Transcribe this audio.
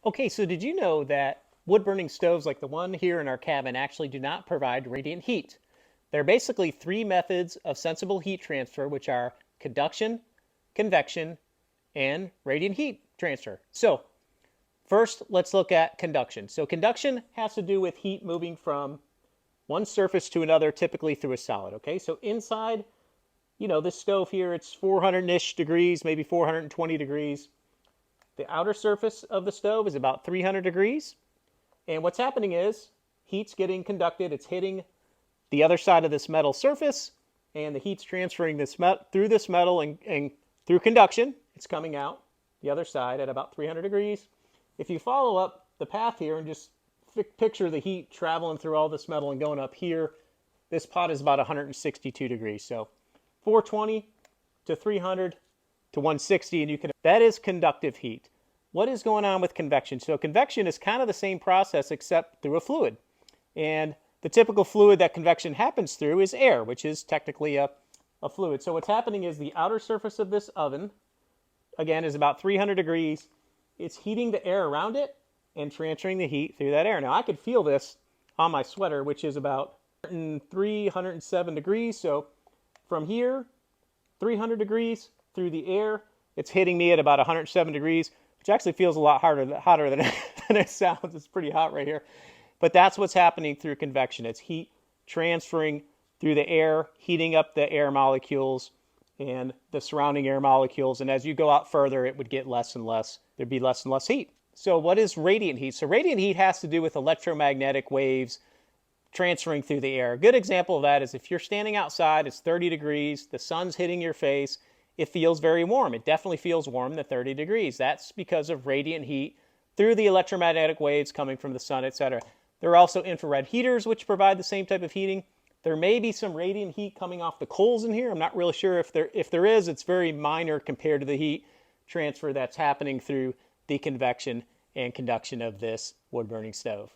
Okay, so did you know that wood-burning stoves like the one here in our cabin actually do not provide radiant heat? There are basically three methods of sensible heat transfer, which are conduction, convection, and radiant heat transfer. So first, let's look at conduction. So conduction has to do with heat moving from one surface to another, typically through a solid. Okay, so inside, this stove here, it's 400-ish degrees, maybe 420 degrees. The outer surface of the stove is about 300 degrees. And what's happening is heat's getting conducted. It's hitting the other side of this metal surface, and the heat's transferring through this metal and through conduction. It's coming out the other side at about 300 degrees. If you follow up the path here and just picture the heat traveling through all this metal and going up here, this pot is about 162 degrees. So 420 to 300 to 160, and that is conductive heat. What is going on with convection? So convection is kind of the same process except through a fluid. And the typical fluid that convection happens through is air, which is technically a fluid. So what's happening is the outer surface of this oven, again, is about 300 degrees. It's heating the air around it and transferring the heat through that air. Now I could feel this on my sweater, which is about 103, 107 degrees. So from here, 300 degrees through the air, it's hitting me at about 107 degrees, which actually feels a lot hotter than it sounds. It's pretty hot right here. But that's what's happening through convection. It's heat transferring through the air, heating up the air molecules and the surrounding air molecules. And as you go out further, it would get less and less. There'd be less and less heat. So what is radiant heat? So radiant heat has to do with electromagnetic waves transferring through the air. A good example of that is if you're standing outside, it's 30 degrees, the sun's hitting your face, it feels very warm. It definitely feels warm at 30 degrees. That's because of radiant heat through the electromagnetic waves coming from the sun, etc. There are also infrared heaters which provide the same type of heating. There may be some radiant heat coming off the coals in here. I'm not really sure if there is. It's very minor compared to the heat transfer that's happening through the convection and conduction of this wood-burning stove.